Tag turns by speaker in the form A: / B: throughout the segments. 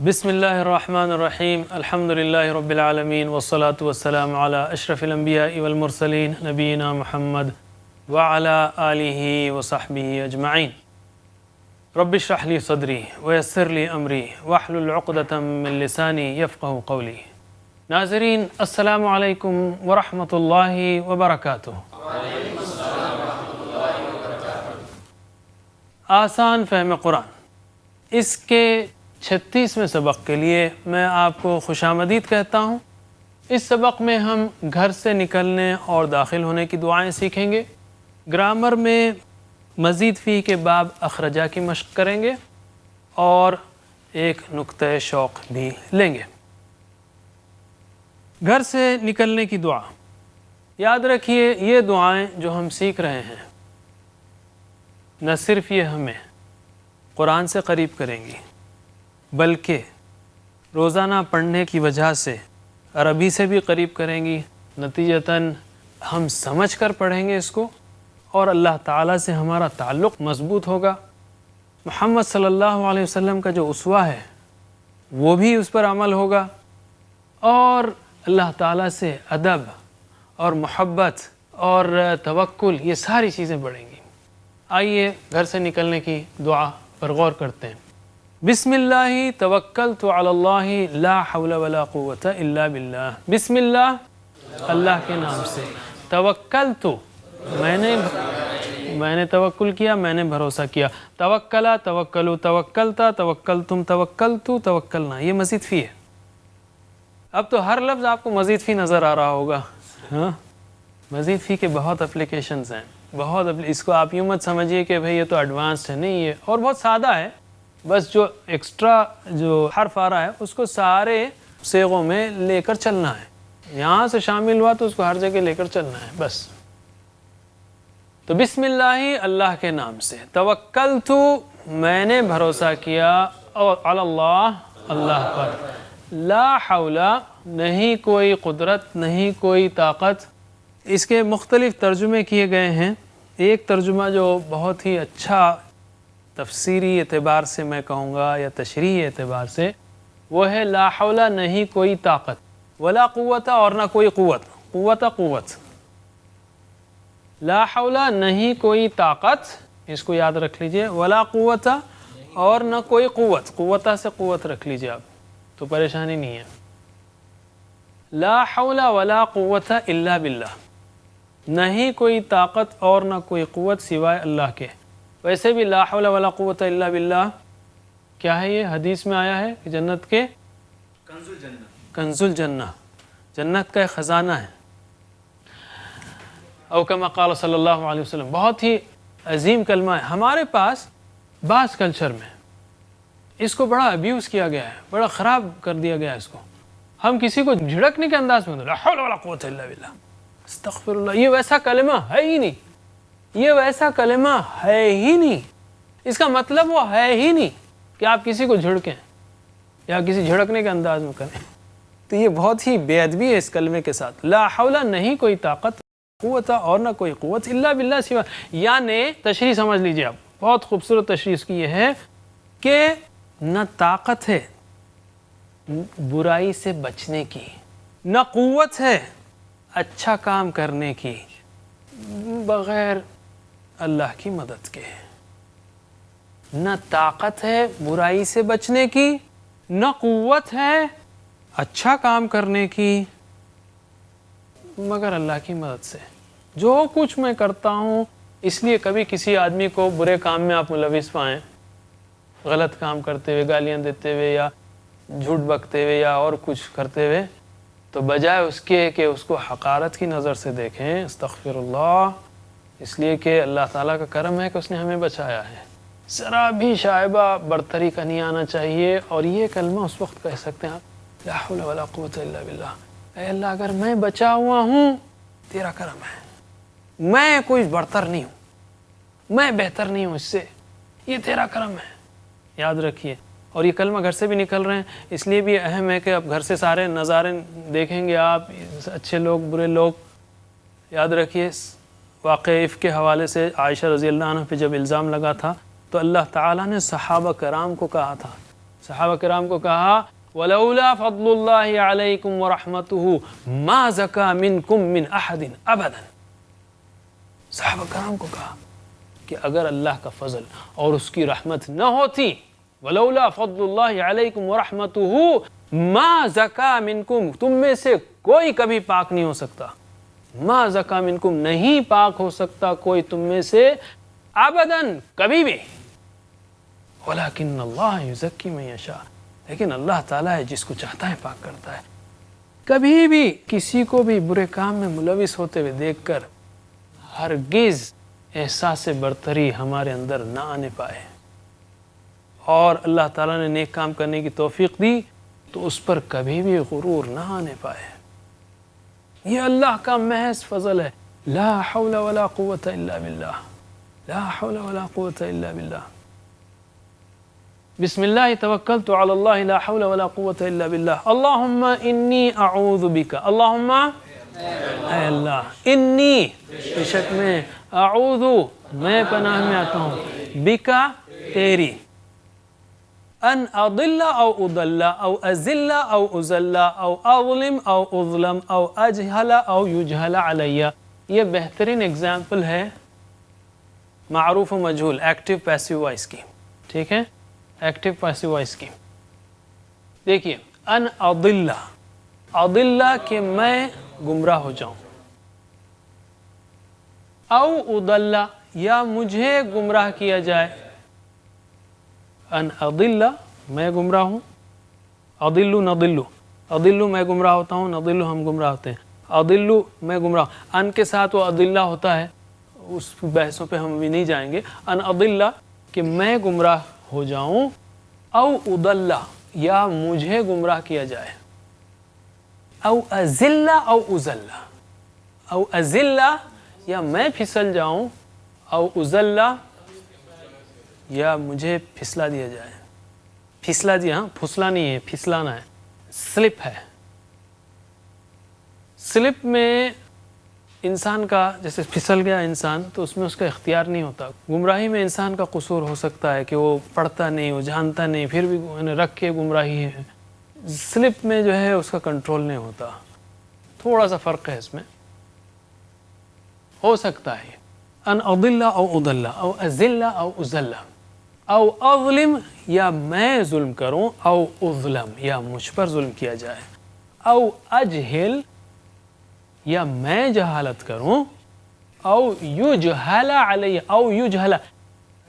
A: بسم اللہ الرحمن الرحیم الحمد للہ رب العالمین والصلاة والسلام علی اشرف الانبیاء والمرسلین نبینا محمد وعلی آلہ وصحبہ اجمعین رب اشرح لی صدری ویسر لی امری واحلل عقدۃ من لسانی یفقہوا قولی۔ ناظرین السلام علیکم ورحمۃ اللہ وبرکاتہ۔ آسان فہم قرآن، اس کے 36ویں سبق کے لیے میں آپ کو خوش آمدید کہتا ہوں۔ اس سبق میں ہم گھر سے نکلنے اور داخل ہونے کی دعائیں سیکھیں گے، گرامر میں مزید فی کے باب اخرجہ کی مشق کریں گے اور ایک نقطۂ شوق بھی لیں گے۔ گھر سے نکلنے کی دعا، یاد رکھیے یہ دعائیں جو ہم سیکھ رہے ہیں نہ صرف یہ ہمیں قرآن سے قریب کریں گی بلکہ روزانہ پڑھنے کی وجہ سے عربی سے بھی قریب کریں گی، نتیجتاً ہم سمجھ کر پڑھیں گے اس کو اور اللہ تعالیٰ سے ہمارا تعلق مضبوط ہوگا۔ محمد صلی اللہ علیہ وسلم کا جو اسوہ ہے وہ بھی اس پر عمل ہوگا اور اللہ تعالیٰ سے ادب اور محبت اور توکل یہ ساری چیزیں بڑھیں گی۔ آئیے گھر سے نکلنے کی دعا پر غور کرتے ہیں۔ بسم اللہ توکلت علی اللہ لا حول ولا قوة الا باللہ۔ بسم اللہ، اللہ کے نام سے، توکلت میں نے توکل کیا، میں نے بھروسہ کیا، توکلا توکلو، توکلتا توکلتم، توکلتو توکلنا، یہ مزید فی ہے۔ اب تو ہر لفظ آپ کو مزید فی نظر آ رہا ہوگا، ہاں مزید فی کے بہت اپلیکیشنز ہیں، اس کو آپ یوں مت سمجھیے کہ بھئی یہ تو ایڈوانسڈ ہے، نہیں، یہ اور بہت سادہ ہے، بس جو ایکسٹرا جو حرف آ رہا ہے اس کو سارے صیغوں میں لے کر چلنا ہے، یہاں سے شامل ہوا تو اس کو ہر جگہ لے کر چلنا ہے بس۔ تو بسم اللہ، اللہ کے نام سے، توکلت میں نے بھروسہ کیا، اور علی اللہ، اللہ پر، لا حول نہیں کوئی قدرت نہیں کوئی طاقت۔ اس کے مختلف ترجمے کیے گئے ہیں۔ ایک ترجمہ جو بہت ہی اچھا تفسیری اعتبار سے میں کہوں گا یا تشریحی اعتبار سے، وہ ہے لا حول نہیں کوئی طاقت، ولا قوت اور نہ کوئی قوت، قوت لا حول نہیں کوئی طاقت، اس کو یاد رکھ لیجئے، ولا قوت اور نہ کوئی قوت، قوتہ سے قوت رکھ لیجئے آپ تو پریشانی نہیں ہے۔ لا حول ولا قوت الا باللہ، نہیں کوئی طاقت اور نہ کوئی قوت سوائے اللہ کے۔ ویسے بھی لا حول ولا قوت الا باللہ کیا ہے؟ یہ حدیث میں آیا ہے کہ جنت کے کنز الجنہ، جنت کا ایک خزانہ ہے، او کما قال صلی اللہ علیہ وسلم، بہت ہی عظیم کلمہ ہے۔ ہمارے پاس بعض کلچر میں اس کو بڑا ابیوز کیا گیا ہے، بڑا خراب کر دیا گیا ہے اس کو۔ ہم کسی کو جھڑکنے کے انداز میں لا حول ولا قوت الا باللہ، استغفر اللہ، یہ ویسا کلمہ ہے ہی نہیں، یہ ویسا کلمہ ہے ہی نہیں، اس کا مطلب وہ ہے ہی نہیں کہ آپ کسی کو جھڑکیں یا کسی جھڑکنے کے انداز میں کریں، تو یہ بہت ہی بے ادبی ہے اس کلمے کے ساتھ۔ لا حول نہیں کوئی طاقت، قوت اور نہ کوئی قوت الا باللہ سوا، یعنی تشریح سمجھ لیجئے آپ، بہت خوبصورت تشریح اس کی یہ ہے کہ نہ طاقت ہے برائی سے بچنے کی، نہ قوت ہے اچھا کام کرنے کی بغیر اللہ کی مدد کے، نہ طاقت ہے برائی سے بچنے کی، نہ قوت ہے اچھا کام کرنے کی مگر اللہ کی مدد سے۔ جو کچھ میں کرتا ہوں، اس لیے کبھی کسی آدمی کو برے کام میں آپ ملوث پائیں، غلط کام کرتے ہوئے، گالیاں دیتے ہوئے یا جھوٹ بکتے ہوئے یا اور کچھ کرتے ہوئے، تو بجائے اس کے کہ اس کو حقارت کی نظر سے دیکھیں، استغفر اللہ، اس لیے کہ اللہ تعالیٰ کا کرم ہے کہ اس نے ہمیں بچایا ہے، ذرا بھی شائبہ برتری کا نہیں آنا چاہیے۔ اور یہ کلمہ اس وقت کہہ سکتے ہیں آپ، لا حول ولا قوت الا باللہ، اے اللہ اگر میں بچا ہوا ہوں تیرا کرم ہے، میں کوئی برتر نہیں ہوں، میں بہتر نہیں ہوں اس سے، یہ تیرا کرم ہے، یاد رکھیے۔ اور یہ کلمہ گھر سے بھی نکل رہے ہیں، اس لیے بھی اہم ہے کہ اب گھر سے سارے نظارے دیکھیں گے آپ، اچھے لوگ برے لوگ، یاد رکھیے۔ واقعہ عفق کے حوالے سے عائشہ رضی اللہ عنہ پہ جب الزام لگا تھا تو اللہ تعالیٰ نے صحابہ کرام کو کہا تھا صحابہ کرام کو کہا وَلَوْلَا فَضْلُ اللَّهِ عَلَيْكُمْ وَرَحْمَتُهُ مَا زَكَى مِنْكُمْ مِنْ أَحَدٍ أَبَدًا. صحابہ کرام کو کہا کہ اگر اللہ کا فضل اور اس کی رحمت نہ ہوتی وَلَوْلَا فَضْلُ اللَّهِ عَلَيْكُمْ وَرَحْمَتُهُ مَا زَكَى مِنْكُمْ تم میں سے کوئی کبھی پاک نہیں ہو سکتا. مَا زَكَى مِنْكُمْ نہیں پاک ہو سکتا کوئی تم میں سے ابداً کبھی بھی. وَلَكِنَّ اللَّهَ يُزَكِّي مَن يَشَاءُ لیکن اللہ تعالیٰ ہے جس کو چاہتا ہے پاک کرتا ہے. کبھی بھی کسی کو بھی برے کام میں ملوث ہوتے ہوئے دیکھ کر ہرگز احساس برتری ہمارے اندر نہ آنے پائے، اور اللہ تعالیٰ نے نیک کام کرنے کی توفیق دی تو اس پر کبھی بھی غرور نہ آنے پائے. یہ اللہ کا محض فضل ہے. لا حول ولا قوة الا باللہ، لا حول ولا قوة الا باللہ. بسم اللہ توکلت علی اللہ لا حول ولا قوة الا باللہ. اللہم انی اعوذ بک، اللہم اے اللہ، انی بے شک میں، اعوذ میں پناہ میں آتا ہوں، بکا تیری، ان اضل او اضل او ازل او ازل او اظلم او اظلم او اجہل او یجہل علی. یہ بہترین اگزامپل ہے معروف و مجہول، ایکٹیو پیسیو وائس کی. ٹھیک ہے، ایکٹیو پیسیو وائس کی. دیکھیے ان اضل، اضل کہ میں گمراہ ہو جاؤں، او اضل یا مجھے گمراہ کیا جائے. ان اضل میں گمراہ ہوں، اضل نضل، اضل میں گمراہ ہوتا ہوں، نضل ہم گمراہ ہوتے ہیں. اضل میں گمراہ، ان کے ساتھ وہ اضلہ ہوتا ہے، اس بحثوں پہ ہم بھی نہیں جائیں گے. ان اضل کہ میں گمراہ ہو جاؤں، او اضل یا مجھے گمراہ کیا جائے، او ازل او ازل، او ازل یا میں پھسل جاؤں، او ازل یا مجھے پھسلا دیا جائے. پھسلا دیا، ہاں پھسلا نہیں ہے، پھسلانا ہے. سلپ ہے. سلپ میں انسان کا جیسے پھسل گیا انسان تو اس میں اس کا اختیار نہیں ہوتا. گمراہی میں انسان کا قصور ہو سکتا ہے کہ وہ پڑھتا نہیں، وہ جانتا نہیں، پھر بھی رکھ کے گمراہی ہے. سلپ میں جو ہے اس کا کنٹرول نہیں ہوتا. تھوڑا سا فرق ہے اس میں، ہو سکتا ہے. ان اضل او اضل او ازل او ازل او اظلم یا میں ظلم کروں، او اظلم یا مجھ پر ظلم کیا جائے، او اجہل یا میں جہالت کروں، او یجہل علی، او یجہل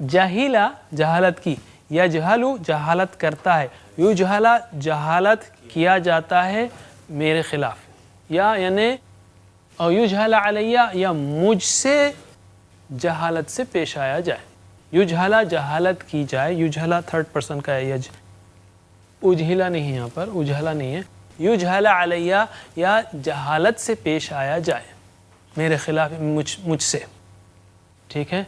A: جاہلا جہالت کی، یجہل جہالت کرتا ہے، یجہل جہالت کیا جاتا ہے میرے خلاف، یا یعنی او یجہل علی یا مجھ سے جہالت سے پیش آیا جائے. یجہلا جہالت کی جائے، یجہلا تھرڈ پرسن کا ہے، اجہلا نہیں ہے یہاں پر، اجہلا نہیں ہے. یجہل علی یا جہالت سے پیش آیا جائے میرے خلاف، مجھ سے. ٹھیک ہے،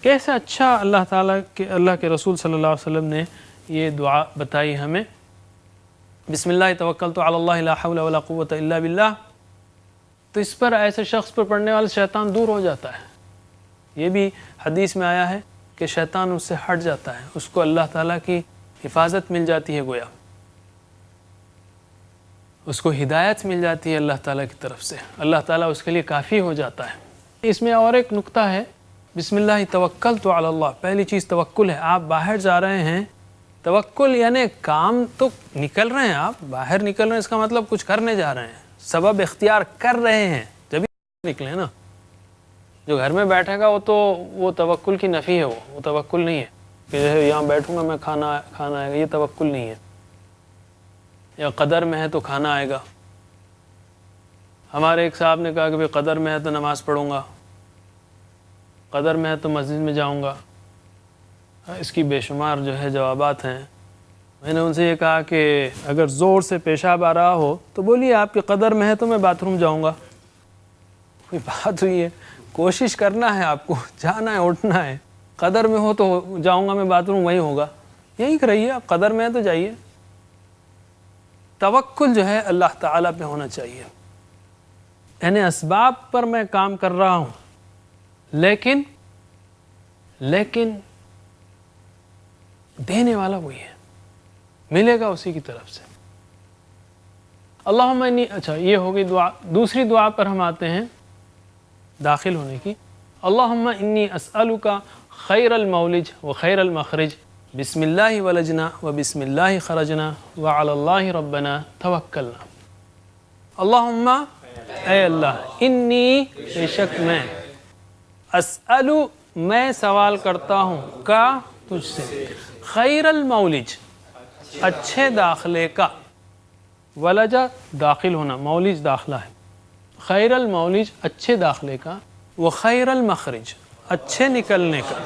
A: کیسا اچھا اللہ تعالیٰ کے، اللہ کے رسول صلی اللہ علیہ وسلم نے یہ دعا بتائی ہمیں. بسم اللہ توکلت علی اللہ لا حول ولا قوة الا باللہ. تو اس پر ایسے شخص پر پڑھنے والا شیطان دور ہو جاتا ہے. یہ بھی حدیث میں آیا ہے کہ شیطان اس سے ہٹ جاتا ہے، اس کو اللہ تعالیٰ کی حفاظت مل جاتی ہے، گویا اس کو ہدایت مل جاتی ہے اللہ تعالیٰ کی طرف سے، اللہ تعالیٰ اس کے لیے کافی ہو جاتا ہے. اس میں اور ایک نقطہ ہے، بسم اللہ توکلت علی اللہ. پہلی چیز توکل ہے. آپ باہر جا رہے ہیں، توکل یعنی کام تو نکل رہے ہیں، آپ باہر نکل رہے ہیں، اس کا مطلب کچھ کرنے جا رہے ہیں، سبب اختیار کر رہے ہیں، جبھی نکلے نا. جو گھر میں بیٹھے گا وہ توکل کی نفی ہے، وہ توکل نہیں ہے کہ یہاں بیٹھوں گا میں کھانا آئے گا، یہ توکل نہیں ہے. یا قدر میں ہے تو کھانا آئے گا. ہمارے ایک صاحب نے کہا کہ بھئی قدر میں ہے تو نماز پڑھوں گا، قدر میں ہے تو مسجد میں جاؤں گا. اس کی بے شمار جو ہے جوابات ہیں. میں نے ان سے یہ کہا کہ اگر زور سے پیشاب آ رہا ہو تو بولیے آپ کی قدر میں ہے تو میں باتھ روم جاؤں گا. کوئی بات ہوئی ہے، کوشش کرنا ہے، آپ کو جانا ہے، اٹھنا ہے. قدر میں ہو تو جاؤں گا میں باتھ روم، وہی ہوگا. یہی کریے، آپ قدر میں ہے تو جائیے. توکل جو ہے اللہ تعالیٰ پہ ہونا چاہیے. یعنی اسباب پر میں کام کر رہا ہوں، لیکن دینے والا وہی ہے. ملے گا اسی کی طرف سے. اللہم انی، اچھا یہ ہوگی دعا. دوسری دعا پر ہم آتے ہیں داخل ہونے کی. اللہم انی اسألک خیر المولج و خیر المخرج، بسم اللہ ولجنا و بسم اللہ خرجنا وعلی اللہ ربنا توکلنا. اللہم اے اللہ، انی بے شک میں، اسألو میں سوال کرتا ہوں، کا تجھ سے، خیر المولج اچھے داخلے کا، ولجا داخل ہونا، مولج داخلہ ہے، خیر المولج اچھے داخلے کا، وہ خیر المخرج اچھے نکلنے کا.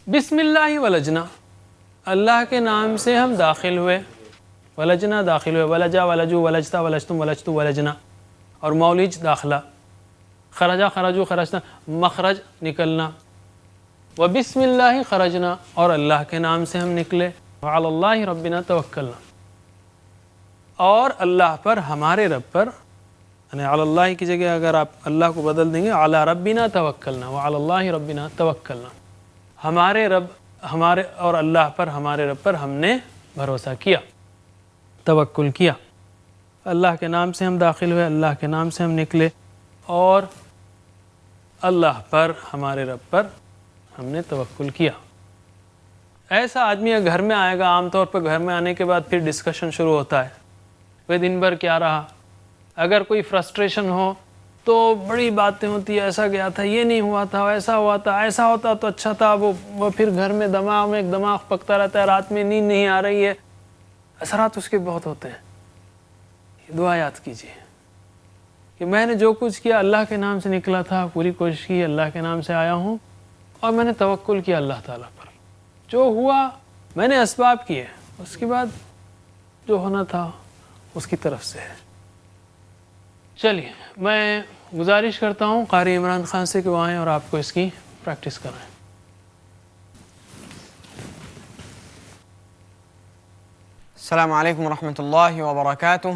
A: بسم اللہ ولجنا، اللہ کے نام سے ہم داخل ہوئے، ولجنا داخل ہوئے، ولجا ولجو ولجتا ولجتم ولجتو ولجنا، اور مولج داخلہ، خرجا خرجو خرجتا مخرج نکلنا، وبسم اللہ خرجنا اور اللہ کے نام سے ہم نکلے، وعلی اللہ ربنا توکلنا اور اللہ پر ہمارے رب پر، یعنی علی اللہ کی جگہ اگر آپ اللہ کو بدل دیں گے علی ربنا توکلنا وعلی اللہ ربنا توکلنا، ہمارے رب ہمارے اور اللہ پر ہمارے رب پر ہم نے بھروسہ کیا، توکل کیا. اللہ کے نام سے ہم داخل ہوئے، اللہ کے نام سے ہم نکلے اور اللہ پر ہمارے رب پر ہم نے توکل کیا. ایسا آدمی گھر میں آئے گا، عام طور پر گھر میں آنے کے بعد پھر ڈسکشن شروع ہوتا ہے، وہ دن بھر کیا رہا. اگر کوئی فرسٹریشن ہو تو بڑی باتیں ہوتی ہیں، ایسا گیا تھا، یہ نہیں ہوا تھا، ایسا ہوا تھا، ایسا ہوتا تو اچھا تھا. وہ پھر گھر میں دماغ میں ایک دماغ پکتا رہتا ہے، رات میں نیند نہیں آ رہی ہے، اثرات اس کے بہت ہوتے ہیں. دعا یاد کیجیے کہ میں نے جو کچھ کیا اللہ کے نام سے نکلا تھا، پوری کوشش کی، اللہ کے نام سے آیا ہوں اور میں نے توکل کیا اللہ تعالیٰ پر. جو ہوا میں نے اسباب کیے، اس کے بعد جو ہونا تھا اس کی طرف سے ہے. چلیے میں گزارش کرتا ہوں قاری عمران خان سے کہ وہ آئیں اور آپ کو اس کی پریکٹس کرائیں.
B: السلام علیکم ورحمۃ اللہ وبرکاتہ.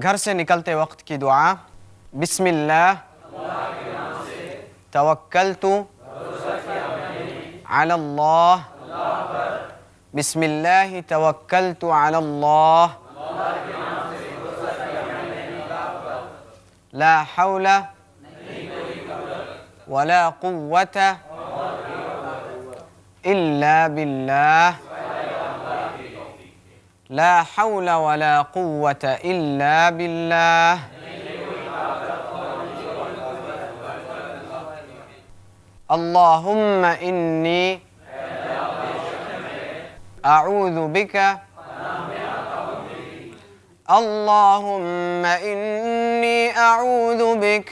B: گھر سے نکلتے وقت کی دعا. بسم اللہ توکلت علی اللہ، بسم اللہ توکلت علی اللہ، لا حول ولا قوة إلا بالله، لا حول ولا قوة إلا بالله. اللهم إني أعوذ بك، اللهم إني أعوذ بك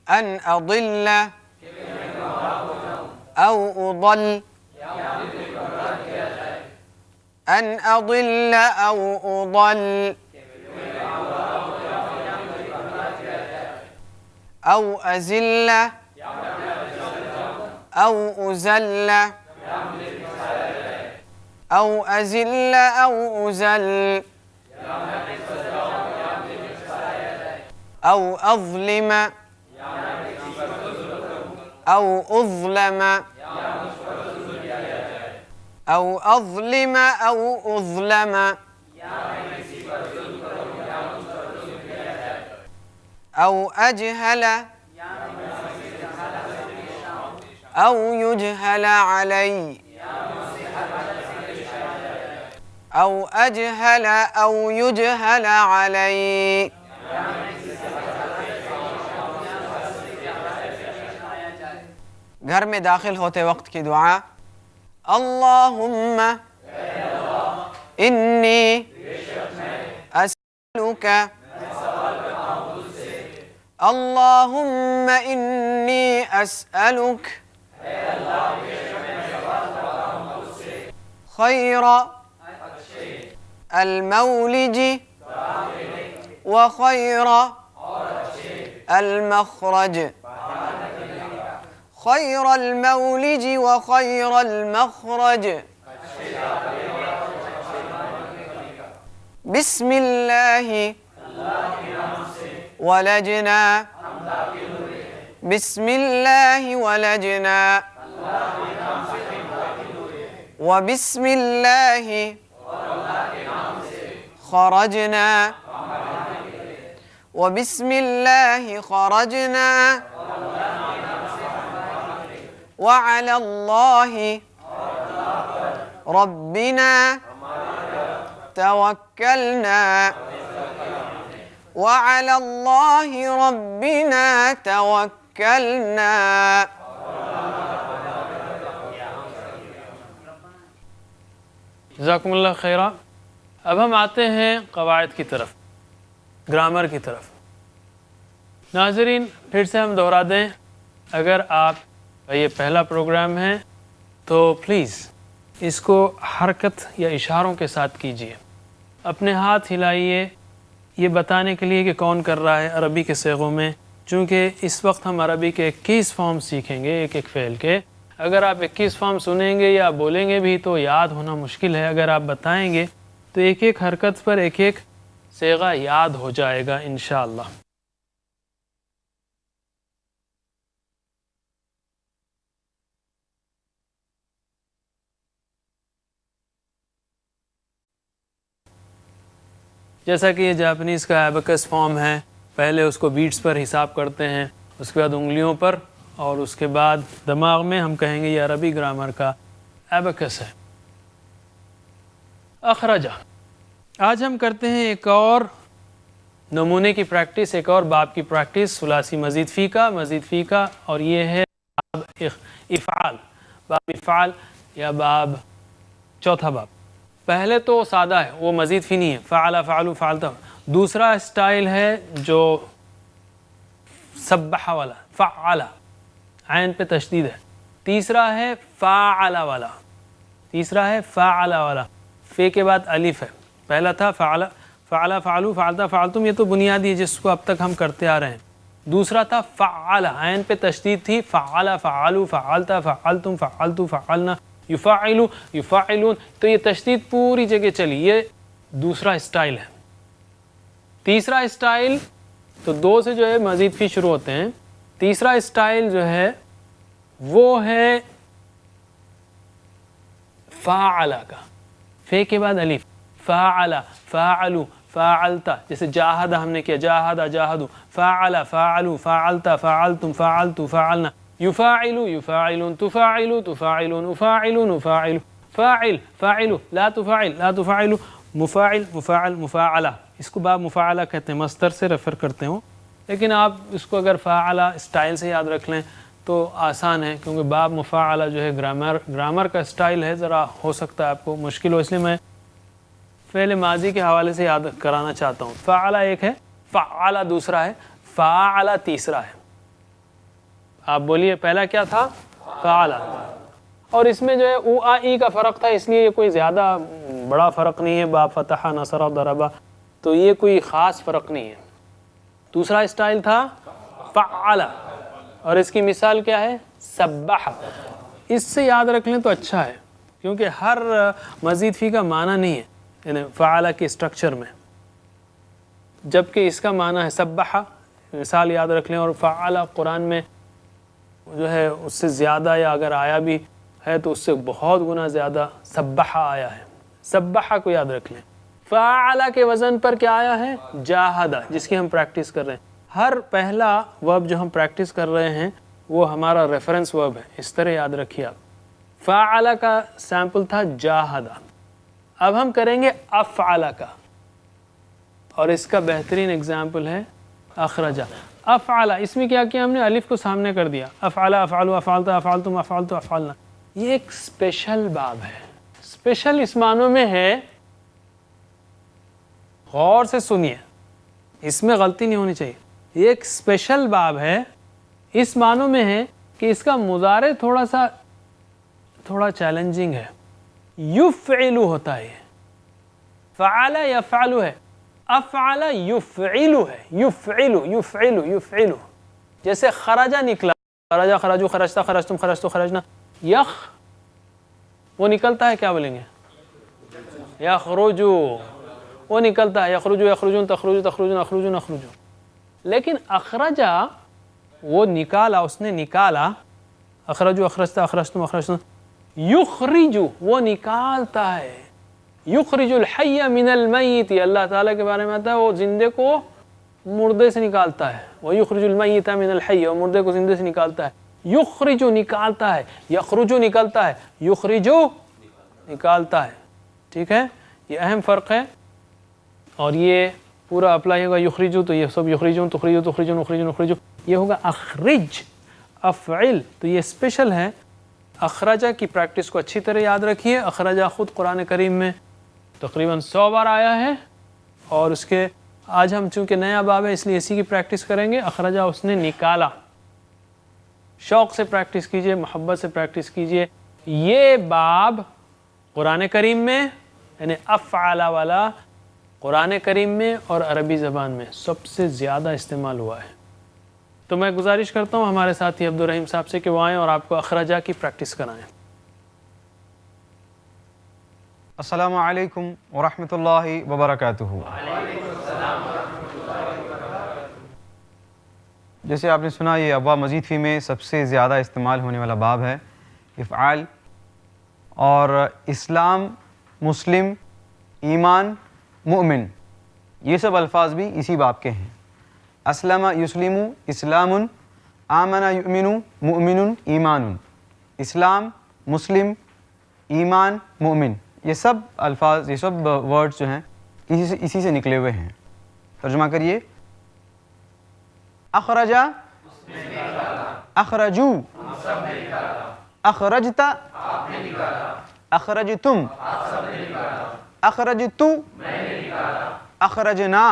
B: أن أضل أو أضل، أن أضل أو أضل، أو أزل أو أزل، أو أزل أو أزل، أو أظلم أو أظلم، أو أظلم أو أظلم، أو أجهل أو يجهل علي، أو أجهل أو يجهل علي. گھر میں داخل ہوتے وقت کی دعا. اللہم انی اسألک، اللہم انی اسألک خیر المولج وخیر المخرج، خیر المولج وخیر المخرج. بسم اللہ ولجنا بسم الله ولجنا وبسم الله خرجنا وبسم الله خرجنا وعلى الله ربنا توكلنا وعلى الله ربنا توكلنا.
A: جزاکمullah خیرہ. اب ہم آتے ہیں قواعد کی طرف، گرامر کی طرف. ناظرین پھر سے ہم دہرا دیں، اگر آپ کا یہ پہلا پروگرام ہے تو پلیز اس کو حرکت یا اشاروں کے ساتھ کیجیے. اپنے ہاتھ ہلائیے یہ بتانے کے لیے کہ کون کر رہا ہے عربی کے صیغوں میں، چونکہ اس وقت ہم عربی کے 21 فارم سیکھیں گے ایک ایک فعل کے. اگر آپ 21 فارم سنیں گے یا بولیں گے بھی تو یاد ہونا مشکل ہے. اگر آپ بتائیں گے تو ایک ایک حرکت پر ایک ایک صیغہ یاد ہو جائے گا انشاءاللہ. جیسا کہ یہ جاپنیز کا ایبکس فارم ہے، پہلے اس کو بیٹس پر حساب کرتے ہیں، اس کے بعد انگلیوں پر، اور اس کے بعد دماغ میں ہم کہیں گے یہ عربی گرامر کا ایبکس ہے. اخرجہ. آج ہم کرتے ہیں ایک اور نمونے کی پریکٹس، ایک اور باب کی پریکٹس، ثلاثی مزید فی کا، اور یہ ہے باب افعال. باب افعال یا باب چوتھا باب. پہلے تو سادہ ہے، وہ مزید فی نہیں ہے، فعل فعلوا فعلتا. دوسرا اسٹائل ہے جو سبح والا، فعل عین پہ تشدید ہے. تیسرا ہے فاعل والا، فے کے بعد الف ہے. پہلا تھا فعل فعلوا فعلتا فعلتم، یہ تو بنیادی ہے جس کو اب تک ہم کرتے آ رہے ہیں. دوسرا تھا فعل، عین پہ تشدید تھی، فعل فعلوا فعلتا فعلتم فعلتوا فعلنا، یفعلوا یفعلون، تو یہ تشدید پوری جگہ چلی. یہ دوسرا اسٹائل ہے. تیسرا اسٹائل تو دو سے جو ہے مزید فی شروع ہوتے ہیں. تیسرا اسٹائل جو ہے وہ ہے فاعل کا، فے کے بعد الف، فاعل فاعلوا فاعلتا. جیسے جاہد ہم نے کیا، جاہد جاہدوا، فاعل فاعلوا فاعلتا فاعلتم فاعلتوا فاعلنا، یفاعلوا یفاعلون، تفاعلوا تفاعلون، افاعلون افاعلوا، فاعل فاعلوا، لا تفاعل لا تفاعلوا، مفاعل مفاعل مفاعلہ. اس کو باب مفاعلہ کہتے ہیں، مصدر سے ریفر کرتے ہوں، لیکن آپ اس کو اگر فاعلہ اسٹائل سے یاد رکھ لیں تو آسان ہے، کیونکہ باب مفاعلہ جو ہے گرامر کا اسٹائل ہے، ذرا ہو سکتا ہے آپ کو مشکل ہو، اس لیے میں فعل ماضی کے حوالے سے یاد کرانا چاہتا ہوں. فعلہ ایک ہے، فعلہ دوسرا ہے، فاعلہ تیسرا ہے. آپ بولیے پہلا کیا تھا؟ فعلہ. اور اس میں جو ہے او آ ای کا فرق تھا، اس لیے یہ کوئی زیادہ بڑا فرق نہیں ہے. باب فتح نصر ضربہ، تو یہ کوئی خاص فرق نہیں ہے. دوسرا اسٹائل تھا فعلہ، اور اس کی مثال کیا ہے؟ سبح. اس سے یاد رکھ لیں تو اچھا ہے، کیونکہ ہر مزید فی کا معنی نہیں ہے یعنی فعلہ کے اسٹرکچر میں، جبکہ اس کا معنی ہے سبح. مثال یاد رکھ لیں. اور فعلہ قرآن میں جو ہے اس سے زیادہ، یا اگر آیا بھی ہے تو اس سے بہت گنا زیادہ سبح آیا ہے. سبح کو یاد رکھ لیں. فعلہ کے وزن پر کیا آیا ہے؟ جاہدہ، جس کی ہم پریکٹس کر رہے ہیں. ہر پہلا ورب جو ہم پریکٹس کر رہے ہیں وہ ہمارا ریفرنس ورب ہے، اس طرح یاد رکھیے آپ. فعلہ کا سیمپل تھا جاہدہ. اب ہم کریں گے افعلہ کا، اور اس کا بہترین اگزامپل ہے اخرجہ. افعلہ، اس میں کیا کیا ہم نے؟ الف کو سامنے کر دیا. افعلہ افعلوا افعلتا افعلتم افعلتوا افعلنا. یہ ایک اسپیشل باب ہے. اسپیشل اس معنوں میں ہے، غور سے سنیے، اس میں غلطی نہیں ہونی چاہیے. یہ ایک اسپیشل باب ہے، اس معنوں میں ہے کہ اس کا مضارع تھوڑا چیلنجنگ ہے. یفعلو ہوتا ہے، فعل یفعلو ہے، افعل یفعلو ہے. یفعلو یفعلو یفعلو. جیسے خرجہ نکلا، خرجہ خرجو خرجتا خرجتم خرجتو خرجنا. یخ وہ نکلتا ہے، کیا بولیں گے؟ یخرجو، وہ نکلتا ہے. یخرجو یخرجون تخرجو تخرجون اخرجون اخرجو. لیکن اخرجا وہ نکالا، اس نے نکالا، اخرجو اخرجتا اخرجتم اخرجتم، یخرجو وہ نکالتا ہے، یخرج الحی من المیت، اللہ تعالیٰ کے بارے میں آتا ہے وہ زندے کو مردے سے نکالتا ہے، وہ یخرج المیت من الحی، وہ مردے کو زندے سے نکالتا ہے، یخرجو نکالتا ہے، یخرجو نکالتا ہے، یخرجو نکالتا ہے، ٹھیک ہے، یہ اہم فرق ہے، اور یہ پورا اپلائی ہوگا یخرجو تو یہ سب یخرجون تخرجو تخرجون اخرجون اخرجو، یہ ہوگا اخرج افعل، تو یہ اسپیشل ہے۔ اخرجہ کی پریکٹس کو اچھی طرح یاد رکھیے، اخرجہ خود قرآن کریم میں تقریباً 100 بار آیا ہے، اور اس کے آج ہم چونکہ نیا باب ہے اس لیے اسی کی پریکٹس کریں گے۔ اخرجہ اس نے نکالا، شوق سے پریکٹس کیجئے، محبت سے پریکٹس کیجئے۔ یہ باب قرآن کریم میں یعنی افعال والا قرآن کریم میں اور عربی زبان میں سب سے زیادہ استعمال ہوا ہے، تو میں گزارش کرتا ہوں ہمارے ساتھی عبدالرحیم صاحب سے کہ وہ آئیں اور آپ کو اخرجہ کی پریکٹس کرائیں۔
B: السلام علیکم ورحمۃ اللہ وبرکاتہ۔ جیسے آپ نے سنا یہ ابواب مزید فی میں سب سے زیادہ استعمال ہونے والا باب ہے افعال، اور اسلام، مسلم، ایمان، مؤمن، یہ سب الفاظ بھی اسی باب کے ہیں۔ اسلم یسلم اسلام، آمن یؤمن مؤمن ایمان، اسلام، مسلم، ایمان، مؤمن، یہ سب الفاظ، یہ سب ورڈز جو ہیں اسی سے نکلے ہوئے ہیں۔ ترجمہ کریے، اخرجا اخرجو، اخرجتا اخرجتم، اخرجتو اخرجنا،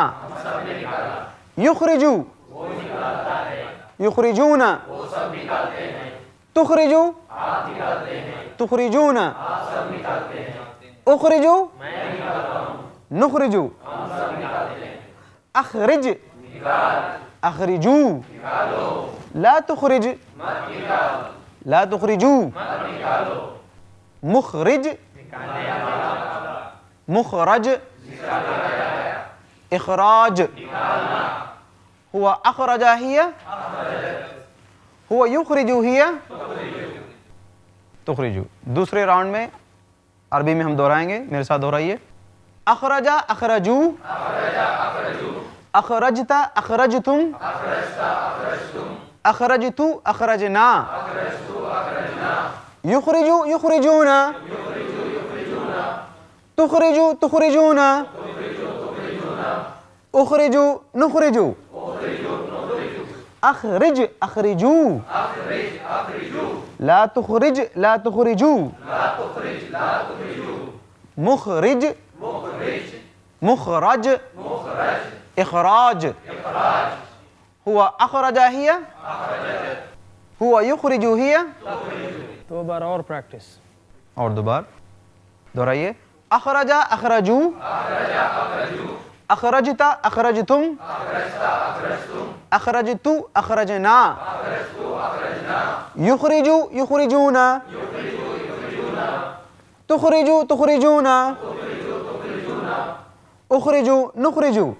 B: یخرجو یخرجون، تخرجو تخرجون، اخرجو نخرجو، اخرج اخرجو، لا تخرج لا تخرجو، مخرج مخرج، اخراج، ہوا اخرج ہی، ہوا یخرج ہی، تخرجو۔ دوسرے راؤنڈ میں عربی میں ہم دہرائیں گے، میرے ساتھ دہرائیے، اخرجا اخرجو، اخرجتا اخرجتم، اخرجتو اخرجنا، یخرجو یخرجون، تخرجو تخرجون، اخرجو نخرجو، اخرج اخرجو، لا تخرج لا تخرجو، مخرج مخرج، اخراج، ہوا اخرج ہی، ہوا یخرج ہی۔
A: دو بار اور پریکٹس،
B: اور دوبار دہرائیے، اخرجا اخرجو، اخرجتا اخرجتم، اخرجتو اخرجنا، یخرجو یخرجون، تخرجو تخرجون، اخرجو نخرجو،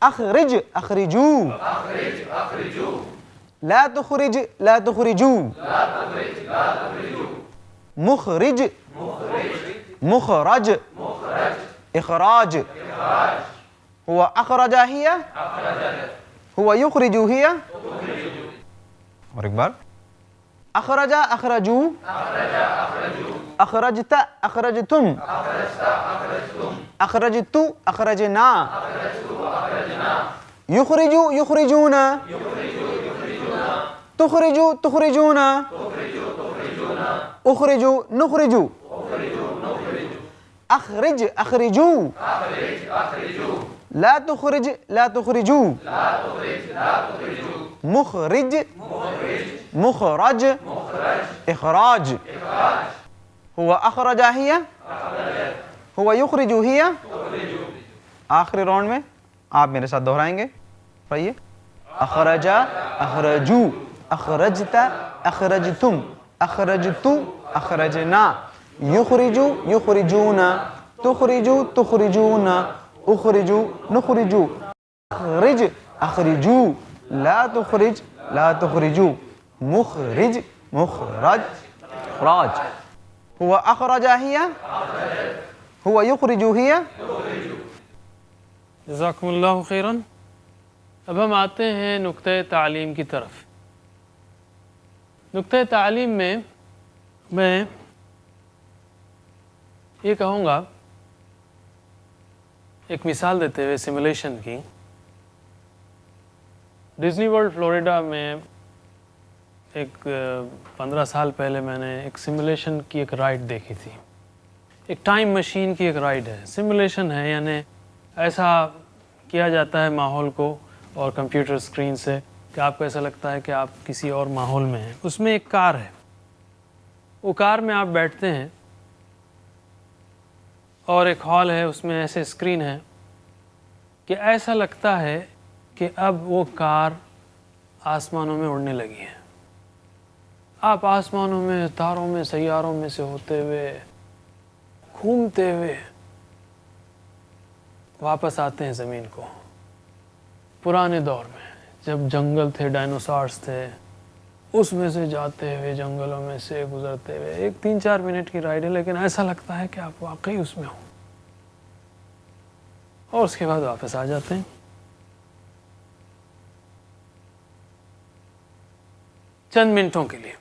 B: اخرج اخرجو، لا تخرج لا تخرجو، مخرج مخرج، اخراج، ہوا اخرج ہی، ہوا یخرج ہی۔ اور ایک بار، اخرجا اخرجو، اخرجتا اخرجتم، اخرجتو اخرجنا، یخرجو یخرجون، تخرجو تخرجون، اخرجو نخرجو، اخرج اخرجو، لا تخرج لا تخرجو، مخرج مخرج، اخراج، ہوا اخرج ہی، ہوا یخرج ہی۔ آخری راؤنڈ میں آپ میرے ساتھ دہرائیں گے، پڑھیے، اخرجا اخرجو، اخرجتا اخرجتم، اخرجتو اخرجنا، یخرجو یخرجون، تخرجو تخرجون، اخرجو نخرجو۔ مخرج اخرجو لا تخرج لا تخرجو مخرج مخرج اخراج هو اخرج هي هو يخرج هي.
A: جزاکم اللہ خیراً. اب ہم آتے ہیں نقطۂ تعلیم کی طرف. نقطۂ تعلیم میں یہ کہوں گا ایک مثال دیتے ہوئے سیمولیشن کی. ڈزنی ورلڈ فلوریڈا میں ایک 15 سال پہلے میں نے ایک سیمولیشن کی ایک رائڈ دیکھی تھی. ایک ٹائم مشین کی ایک رائڈ ہے. سیمولیشن ہے یعنی ایسا کیا جاتا ہے ماحول کو اور کمپیوٹر اسکرین سے کہ آپ کو ایسا لگتا ہے کہ آپ کسی اور ماحول میں ہیں. اس میں ایک کار ہے. وہ کار میں آپ بیٹھتے ہیں اور ایک ہال ہے, اس میں ایسے اسکرین ہے کہ ایسا لگتا ہے کہ اب وہ کار آسمانوں میں اڑنے لگی ہے. آپ آسمانوں میں, تاروں میں, سیاروں میں سے ہوتے ہوئے, گھومتے ہوئے واپس آتے ہیں زمین کو. پرانے دور میں جب جنگل تھے, ڈائنوسارز تھے, اس میں سے جاتے ہوئے, جنگلوں میں سے گزرتے ہوئے. ایک 3-4 منٹ کی رائڈ ہے لیکن ایسا لگتا ہے کہ آپ واقعی اس میں ہوں, اور اس کے بعد واپس آ جاتے ہیں. چند منٹوں کے لیے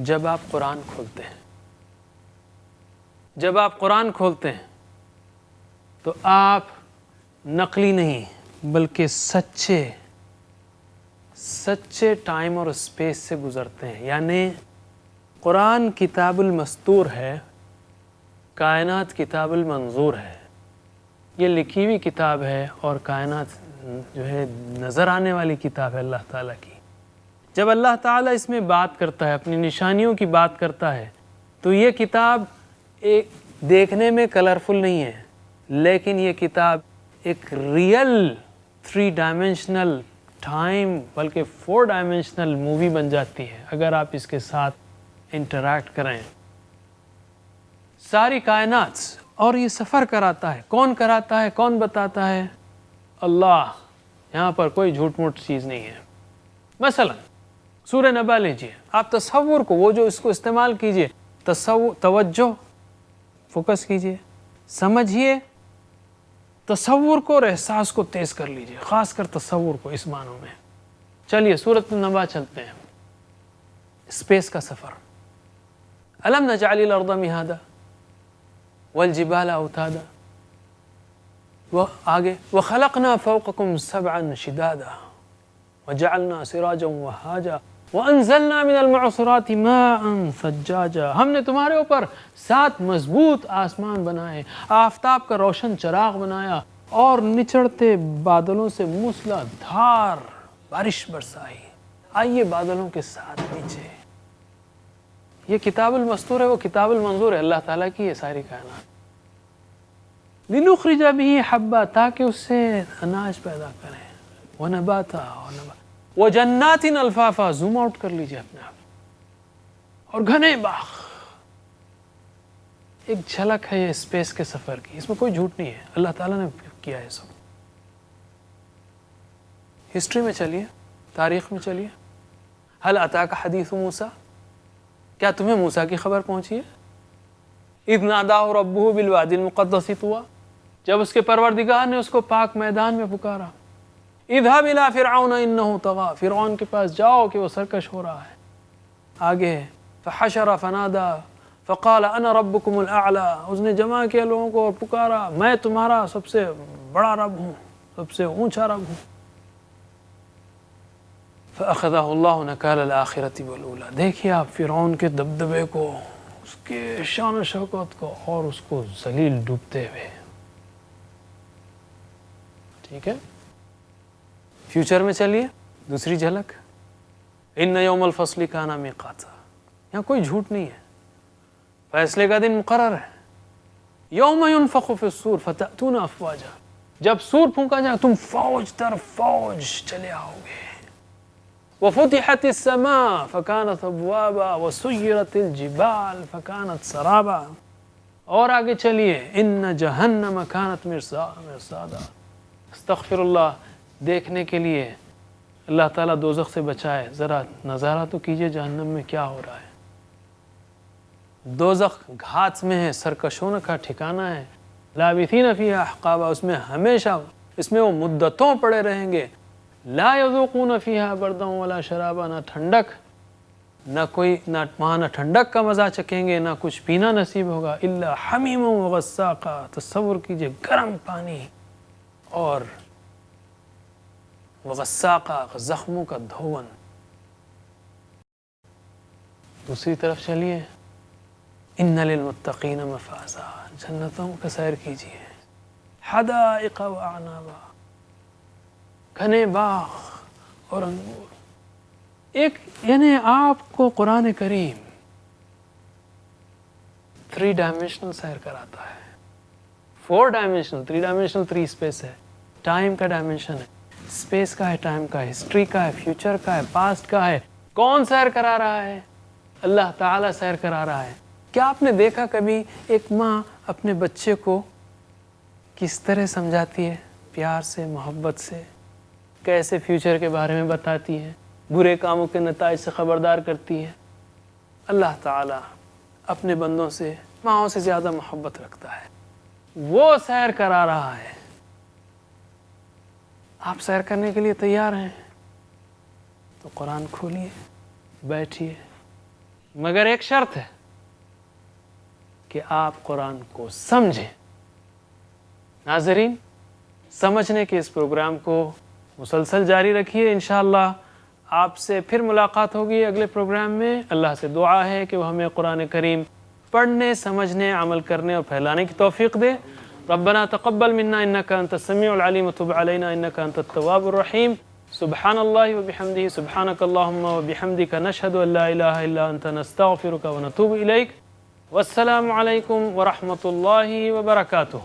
A: جب آپ قرآن کھولتے ہیں, جب آپ قرآن کھولتے ہیں تو آپ نقلی نہیں بلکہ سچے ٹائم اور اسپیس سے گزرتے ہیں. یعنی قرآن کتاب المستور ہے, کائنات کتاب المنظور ہے. یہ لکھی ہوئی کتاب ہے اور کائنات جو ہے نظر آنے والی کتاب ہے اللہ تعالیٰ کی. جب اللہ تعالیٰ اس میں بات کرتا ہے, اپنی نشانیوں کی بات کرتا ہے, تو یہ کتاب ایک دیکھنے میں کلرفل نہیں ہے, لیکن یہ کتاب ایک ریئل 3 ڈائمینشنل ٹائم بلکہ 4 ڈائمینشنل مووی بن جاتی ہے اگر آپ اس کے ساتھ انٹریکٹ کریں. ساری کائنات, اور یہ سفر کراتا ہے. کون کراتا ہے, کون بتاتا ہے؟ اللہ. یہاں پر کوئی جھوٹ موٹ چیز نہیں ہے. مثلا سورہ نبا لیجئے, آپ تصور کو, وہ جو اس کو استعمال کیجئے, توجہ, فوکس کیجئے, سمجھیے, تصور کو اور احساس کو تیز کر لیجئے, خاص کر تصور کو اس معنوں میں. چلیے سورۃ النبا چلتے ہیں. اسپیس کا سفر. الم نجعل الارض مہادا والجبال اوتادا آگے وخلقنا فوقكم سبعا شدادا وجعلنا سراجا وهاجا وانزلنا من المعصرات ماء ثجاجا. ہم نے تمہارے اوپر 7 مضبوط آسمان بنائے, آفتاب کا روشن چراغ بنایا, اور نچڑتے بادلوں سے موسلا دھار بارش برسائی. آئیے بادلوں کے ساتھ نیچے. یہ کتاب المستور ہے, وہ کتاب المنظور ہے اللہ تعالیٰ کی. یہ ساری کائنات لنخرج به حبا, تاکہ اس سے اناج پیدا کریں, ونباتا وجنات الفافا. زوم آؤٹ کر لیجئے اپنے آپ, اور گھنے باغ. ایک جھلک ہے یہ اسپیس کے سفر کی, اس میں کوئی جھوٹ نہیں ہے, اللہ تعالیٰ نے کیا ہے سب. ہسٹری میں چلیے, تاریخ میں چلیے. هل اتاک حدیث موسیٰ, کیا تمہیں موسیٰ کی خبر پہنچی ہے؟ اذ ناداہ ربہ بالوادی المقدس طویٰ, جب اس کے پروردگار نے اس کو پاک میدان میں پکارا. اذهب الى فرعون انه طغى, فرعون کے پاس جاؤ کہ وہ سرکش ہو رہا ہے. آگے فحشر فنادى فقال انا ربكم الاعلى, اس نے جمع کیا لوگوں کو اور پکارا, میں تمہارا سب سے بڑا رب ہوں, سب سے اونچا رب ہوں. فاخذه الله نكال الاخرة والاولى. دیکھیے آپ فرعون کے دبدبے کو, اس کے شان و شوکت کو, اور اس کو ذلیل ڈوبتے ہوئے. ٹھیک ہے, فیوچر میں چلیے, دوسری جھلک. ان یوم الفصل کان میقاتا, یہاں کوئی جھوٹ نہیں ہے, فیصلے کا دن مقرر ہے. یوم ینفخ فی الصور فتأتون افواجا, جب سور پھونکا جائے تم فوج در فوج چلے آؤ گے. وفتحت السماء فكانت ابوابا وسيرت الجبال فكانت سرابا. اور آگے چلیے ان جہنم کانت مرصادا، استغفر اللہ، دیکھنے کے لیے اللہ تعالیٰ دوزخ سے بچائے، ذرا نظارہ تو کیجئے جہنم میں کیا ہو رہا ہے۔ دوزخ گھاس میں ہے، سرکشوں کا ٹھکانہ ہے، لابثین فیہا احقابا، اس میں ہمیشہ، اس میں وہ مدتوں پڑے رہیں گے، لا یذوقون فیہا بردا ولا شرابا، نہ ٹھنڈک، نہ کوئی، نہ وہاں نہ ٹھنڈک کا مزہ چکیں گے، نہ کچھ پینا نصیب ہوگا، الا حمیم وغساقا، تصور کیجئے گرم پانی اور وغساقا، زخموں کا دھون۔ دوسری طرف چلیے ان للمتقین مفازا، جنتوں کا سیر کیجئے، حدائق و اعنابا، گھنے باغ اور انگور۔ ایک یعنی آپ کو قرآن کریم 3 ڈائمینشنل سیر کراتا ہے، 4 ڈائمینشنل، 3 ڈائمینشنل 3 اسپیس ہے، ٹائم کا ڈائمینشن ہے، اسپیس کا ہے، ٹائم کا ہے، ہسٹری کا ہے، فیوچر کا ہے، پاسٹ کا ہے۔ کون سیر کرا رہا ہے؟ اللہ تعالیٰ سیر کرا رہا ہے۔ کیا آپ نے دیکھا کبھی ایک ماں اپنے بچے کو کس طرح سمجھاتی ہے؟ پیار سے، محبت سے، کیسے فیوچر کے بارے میں بتاتی ہے، برے کاموں کے نتائج سے خبردار کرتی ہے۔ اللہ تعالیٰ اپنے بندوں سے ماؤں سے زیادہ محبت رکھتا ہے، وہ سیر کرا رہا ہے۔ آپ سیر کرنے کے لیے تیار ہیں تو قرآن کھولیے، بیٹھیے، مگر ایک شرط ہے کہ آپ قرآن کو سمجھیں۔ ناظرین، سمجھنے کے اس پروگرام کو مسلسل جاری رکھیے، انشاءاللہ آپ سے پھر ملاقات ہوگی اگلے پروگرام میں۔ اللہ سے دعا ہے کہ وہ ہمیں قرآن کریم پڑھنے، سمجھنے، عمل کرنے اور پھیلانے کی توفیق دے۔ ربنا تقبل منا انك انت السميع العليم وتب علينا انك انت التواب الرحيم۔ سبحان الله وبحمده، سبحانك اللهم وبحمدك، نشهد ان لا اله الا انت، نستغفرك ونتوب اليك۔ والسلام علیکم ورحمۃ اللہ وبرکاتہ۔